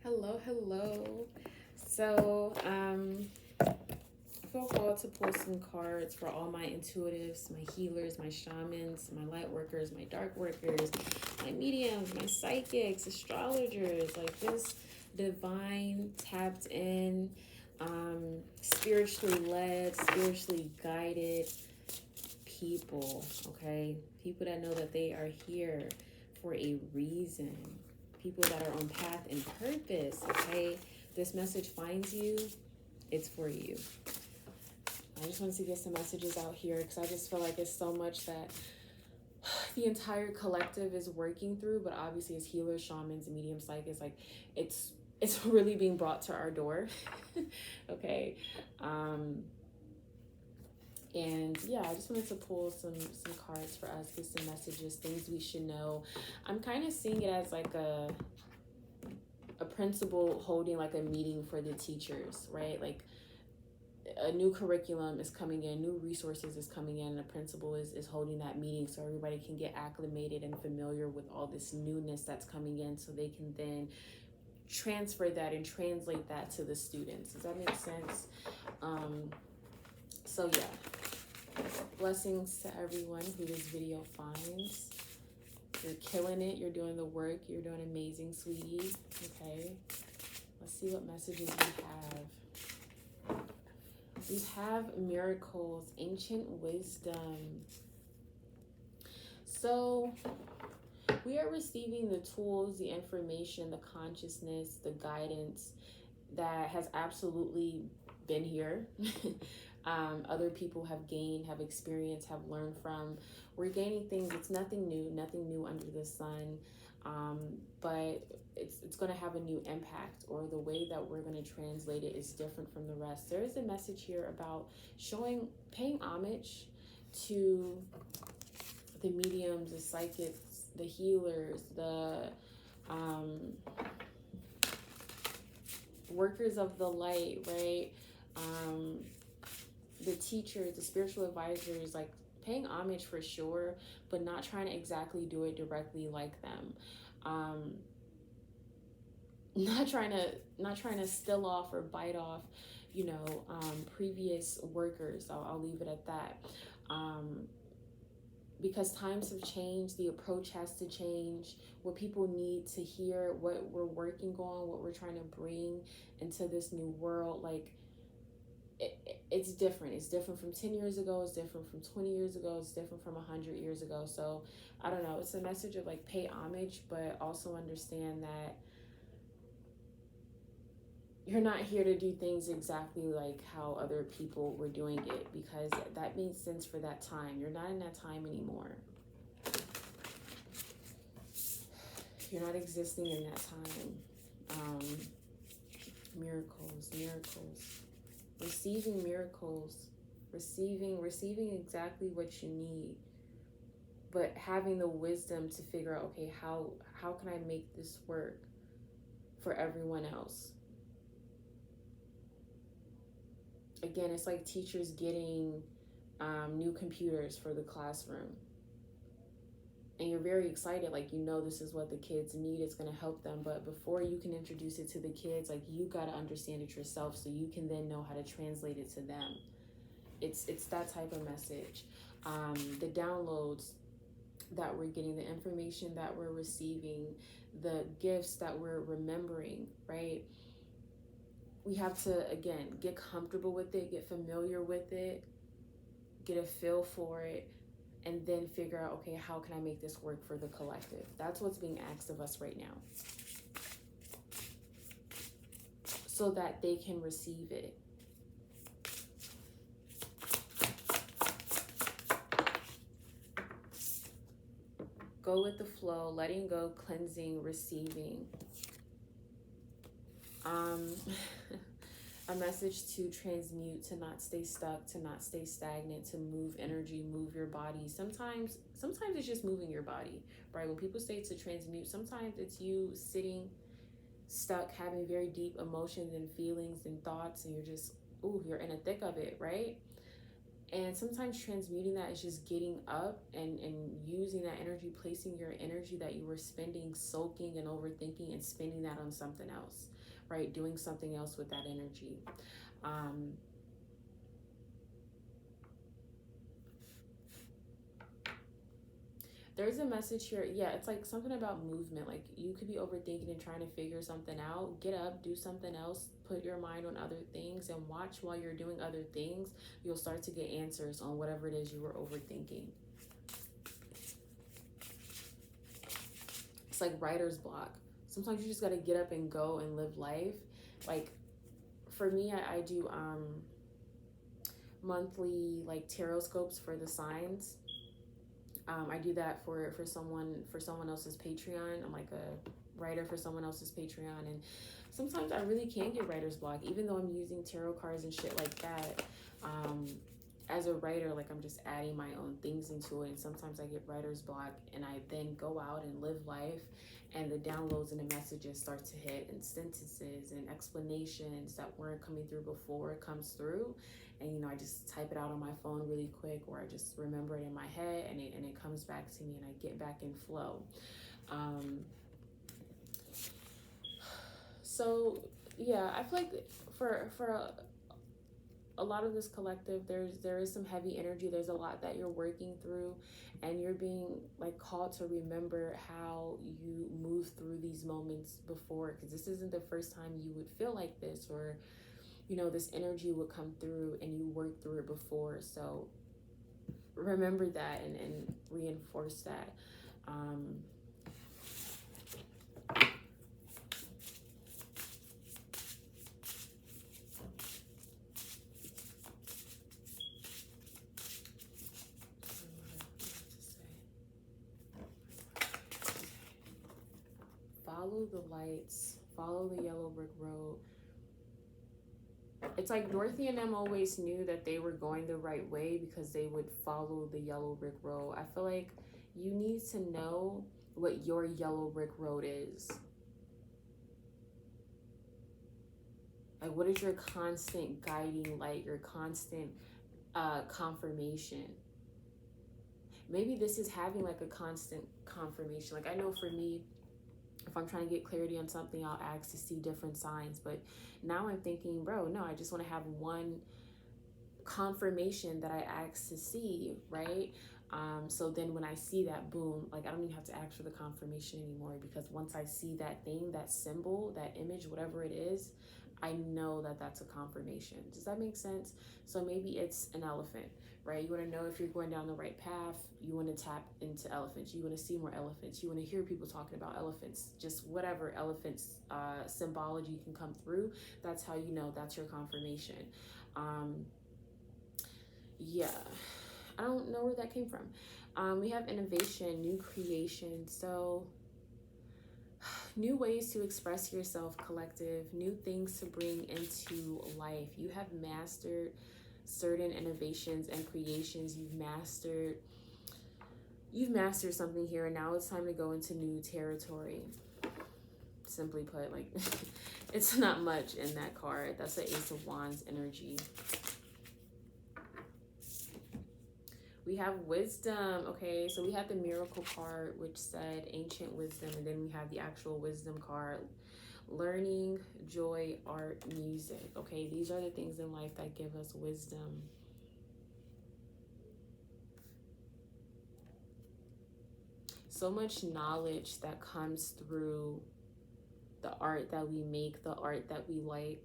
Hello, hello. So, I feel called to pull some cards for all my intuitives, my healers, my shamans, my light workers, my dark workers, my mediums, my psychics, astrologers, like this divine, tapped in, spiritually led, spiritually guided people, okay? People that know that they are here for a reason. People that are on path and purpose, okay? This message finds you, it's for you. I just wanted to get some messages out here because I just feel like it's so much that the entire collective is working through, but obviously as healers, shamans, and medium psychics, like it's really being brought to our door. Okay. And yeah, I just wanted to pull some cards for us, get some messages, things we should know. I'm kind of seeing it as like a principal holding like a meeting for the teachers, right? Like a new curriculum is coming in, new resources is coming in, and the principal is holding that meeting so everybody can get acclimated and familiar with all this newness that's coming in so they can then transfer that and translate that to the students. Does that make sense? So yeah, blessings to everyone who this video finds. You're killing it. You're doing the work. You're doing amazing, sweetie. Okay. Let's see what messages we have. We have miracles, ancient wisdom. So we are receiving the tools, the information, the consciousness, the guidance that has absolutely been here. Other people have gained, have experienced, have learned from. We're gaining things. It's nothing new under the sun. But it's going to have a new impact, or the way that we're going to translate it is different from the rest. There is a message here about paying homage to the mediums, the psychics, the healers, the workers of the light, right? The teachers, the spiritual advisors, like paying homage for sure, but not trying to exactly do it directly like them. Not trying to still off or bite off, previous workers. I'll leave it at that. Because times have changed, the approach has to change. What people need to hear, what we're working on, what we're trying to bring into this new world, like it's different. It's different from 10 years ago. It's different from 20 years ago. It's different from 100 years ago. So I don't know. It's a message of like pay homage, but also understand that you're not here to do things exactly like how other people were doing it, because that makes sense for that time. You're not in that time anymore. You're not existing in that time. Miracles. Receiving miracles, receiving exactly what you need, but having the wisdom to figure out, okay, how can I make this work for everyone else? Again, it's like teachers getting new computers for the classroom, and you're very excited, like this is what the kids need, it's going to help them, but before you can introduce it to the kids, like you got to understand it yourself so you can then know how to translate it to them. It's that type of message. The downloads that we're getting, the information that we're receiving, the gifts that we're remembering, right? We have to, again, get comfortable with it, get familiar with it, get a feel for it, and then figure out, okay, how can I make this work for the collective? That's what's being asked of us right now, so that they can receive it. Go with the flow, letting go, cleansing, receiving. A message to transmute, to not stay stuck, to not stay stagnant, to move energy, move your body. Sometimes it's just moving your body, right? When people say to transmute, sometimes it's you sitting stuck, having very deep emotions and feelings and thoughts, and you're just, you're in the thick of it, right? And sometimes transmuting that is just getting up and using that energy, placing your energy that you were spending soaking and overthinking and spending that on something else, right? Doing something else with that energy. um, there's a message here. Yeah, it's like something about movement. Like you could be overthinking and trying to figure something out. Get up, do something else, put your mind on other things, and watch while you're doing other things. You'll start to get answers on whatever it is you were overthinking. It's like writer's block. Sometimes you just got to get up and go and live life. Like for me, I do monthly like tarot scopes for the signs. I do that for someone else's Patreon. I'm like a writer for someone else's Patreon, and sometimes I really can get writer's block, even though I'm using tarot cards and shit like that. Um, as a writer, like I'm just adding my own things into it, and sometimes I get writer's block, and I then go out and live life, and the downloads and the messages start to hit, and sentences and explanations that weren't coming through before it comes through. And I just type it out on my phone really quick, or I just remember it in my head, and it comes back to me, and I get back in flow. um, so yeah, I feel like for a lot of this collective, there is some heavy energy. There's a lot that you're working through, and you're being like called to remember how you moved through these moments before, because this isn't the first time you would feel like this, or this energy would come through and you worked through it before. So remember that, and reinforce that. um, follow the lights, follow the yellow brick road. It's like Dorothy and them always knew that they were going the right way because they would follow the yellow brick road. I feel like you need to know what your yellow brick road is. Like, what is your constant guiding light, your constant confirmation? Maybe this is having like a constant confirmation. Like, I know for me, if I'm trying to get clarity on something, I'll ask to see different signs. But now I'm thinking, bro, no, I just want to have one confirmation that I asked to see, right? So then when I see that, boom, like I don't even have to ask for the confirmation anymore, because once I see that thing, that symbol, that image, whatever it is, I know that that's a confirmation. Does that make sense? So maybe it's an elephant, right? You want to know if you're going down the right path. You want to tap into elephants. You want to see more elephants. You want to hear people talking about elephants. Just whatever elephants symbology can come through. That's how you know that's your confirmation. Yeah, I don't know where that came from. We have innovation, new creation. So new ways to express yourself, collective, new things to bring into life. You have mastered certain innovations and creations. You've mastered something here, and now it's time to go into new territory. Simply put, like it's not much in that card. That's the Ace of Wands energy. We have wisdom. Okay, so we have the miracle card, which said ancient wisdom, and then we have the actual wisdom card, learning, joy, art, music. Okay, these are the things in life that give us wisdom. So much knowledge that comes through the art that we make, the art that we like,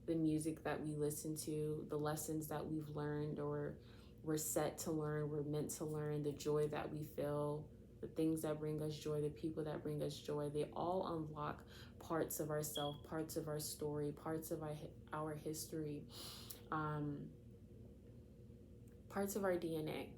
the music that we listen to, the lessons that we've learned, or we're set to learn, we're meant to learn, the joy that we feel, the things that bring us joy, the people that bring us joy. They all unlock parts of ourselves, parts of our story, parts of our history, parts of our DNA.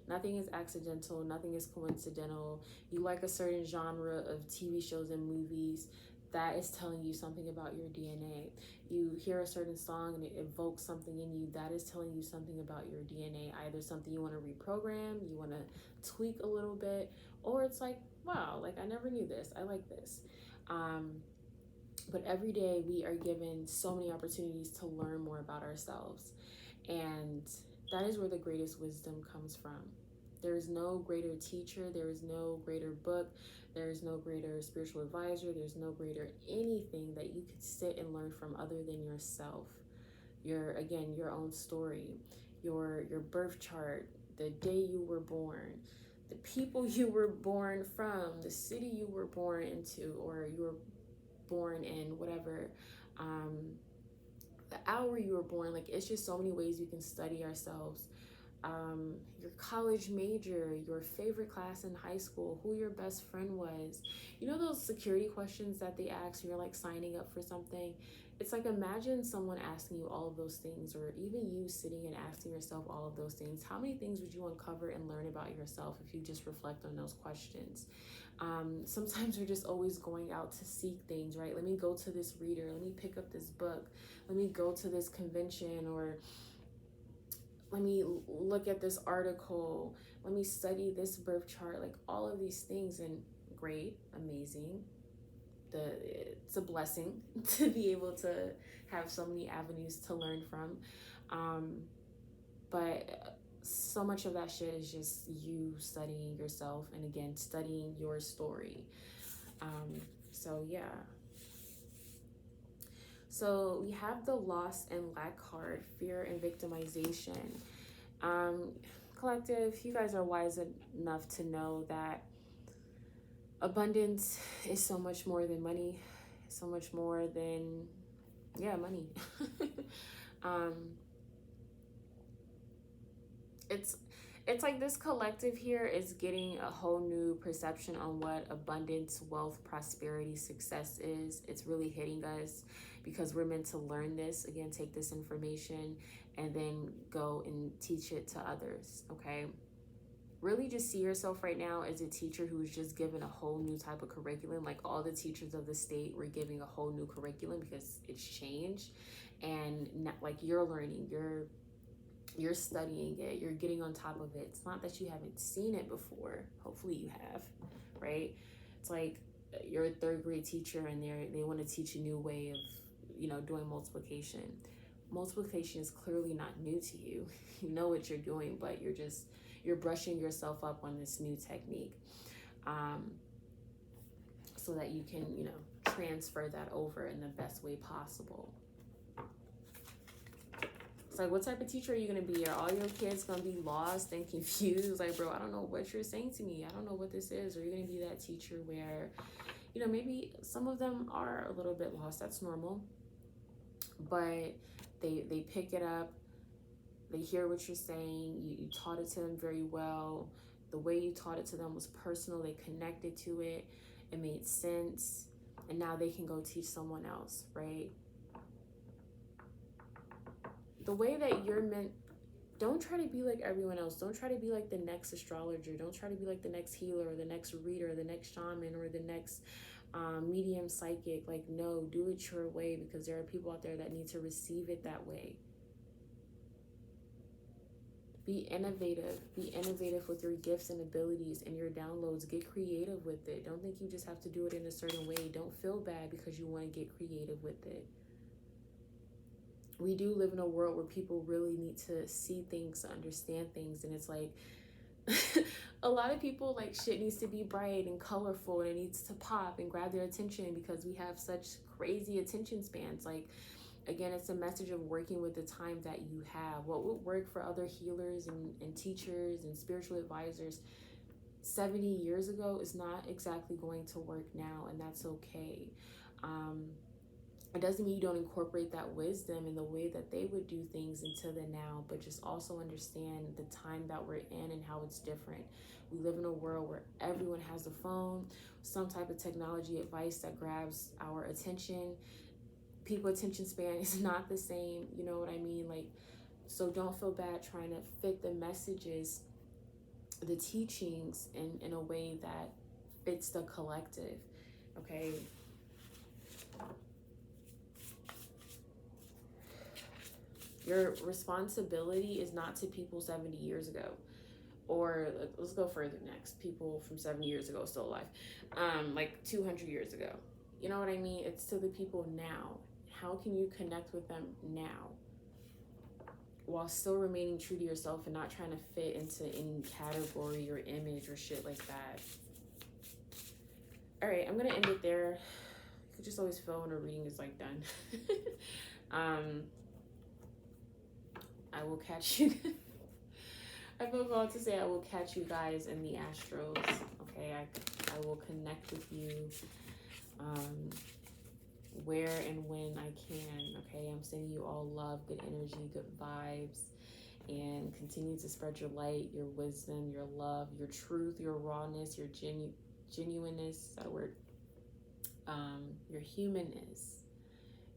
Nothing is accidental, nothing is coincidental. You like a certain genre of TV shows and movies, that is telling you something about your DNA. You hear a certain song and it evokes something in you, that is telling you something about your DNA. Either something you want to reprogram, you want to tweak a little bit, or it's like, wow, like I never knew this, I like this. But every day we are given so many opportunities to learn more about ourselves. And That is where the greatest wisdom comes from. There is no greater teacher, there is no greater book, there is no greater spiritual advisor, there's no greater anything that you could sit and learn from other than yourself. Your own story, your birth chart, the day you were born, the people you were born from, the city you were born into, or you were born in, whatever, the hour you were born. Like, it's just so many ways we can study ourselves. Your college major, your favorite class in high school, who your best friend was. You know those security questions that they ask when you're like signing up for something? It's like, imagine someone asking you all of those things, or even you sitting and asking yourself all of those things. How many things would you uncover and learn about yourself if you just reflect on those questions? Sometimes we're just always going out to seek things, right? Let me go to this reader, let me pick up this book, let me go to this convention, or let me look at this article, let me study this birth chart, like all of these things. And great, amazing, it's a blessing to be able to have so many avenues to learn from, but so much of that shit is just you studying yourself, and again, studying your story. So yeah, so we have the loss and lack card, fear and victimization. Collective, you guys are wise enough to know that abundance is so much more than money, so much more than, yeah, money. It's like this collective here is getting a whole new perception on what abundance, wealth, prosperity, success is. It's really hitting us because we're meant to learn this. Again, take this information and then go and teach it to others, okay? Really just see yourself right now as a teacher who's just given a whole new type of curriculum. Like, all the teachers of the state were giving a whole new curriculum because it's changed. And not, like, you're learning, you're studying it, you're getting on top of it. It's not that you haven't seen it before. Hopefully you have, right? It's like you're a third grade teacher and they want to teach a new way of, doing multiplication. Multiplication is clearly not new to you. You know what you're doing, but you're brushing yourself up on this new technique, so that you can, transfer that over in the best way possible. It's like, what type of teacher are you going to be? Are all your kids going to be lost and confused? Like, bro, I don't know what you're saying to me. I don't know what this is. Or are you going to be that teacher where, maybe some of them are a little bit lost. That's normal. But they pick it up. They hear what you're saying. You taught it to them very well. The way you taught it to them was personal. They connected to it. It made sense. And now they can go teach someone else, right? The way that you're meant, don't try to be like everyone else. Don't try to be like the next astrologer. Don't try to be like the next healer or the next reader or the next shaman or the next medium psychic. Like, no, do it your way, because there are people out there that need to receive it that way. Be innovative. Be innovative with your gifts and abilities and your downloads. Get creative with it. Don't think you just have to do it in a certain way. Don't feel bad because you want to get creative with it. We do live in a world where people really need to see things, understand things, and it's like a lot of people, like, shit needs to be bright and colorful, and it needs to pop and grab their attention because we have such crazy attention spans. Like, again, it's a message of working with the time that you have. What would work for other healers and teachers and spiritual advisors 70 years ago is not exactly going to work now, and that's okay. It doesn't mean you don't incorporate that wisdom in the way that they would do things into the now, but just also understand the time that we're in and how it's different. We live in a world where everyone has a phone, some type of technology advice that grabs our attention. People's attention span is not the same, you know what I mean? Like, so don't feel bad trying to fit the messages, the teachings in a way that fits the collective, okay? Your responsibility is not to people 70 years ago, or let's go further next, people from 70 years ago still alive, like 200 years ago. You know what I mean? It's to the people now. How can you connect with them now? while still remaining true to yourself and not trying to fit into any category or image or shit like that. All right, I'm gonna end it there. You could just always feel when a reading is like done. I will catch you. I feel called to say I will catch you guys in the astros. Okay, I will connect with you where and when I can. Okay, I'm sending you all love, good energy, good vibes, and continue to spread your light, your wisdom, your love, your truth, your rawness, your genuineness. Is that a word? Your humanness,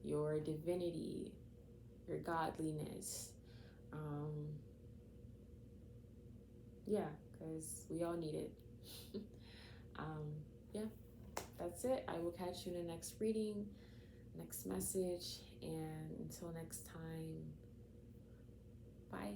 your divinity, your godliness. Yeah, because we all need it. Yeah, that's it. I will catch you in the next reading, next message, and until next time, bye.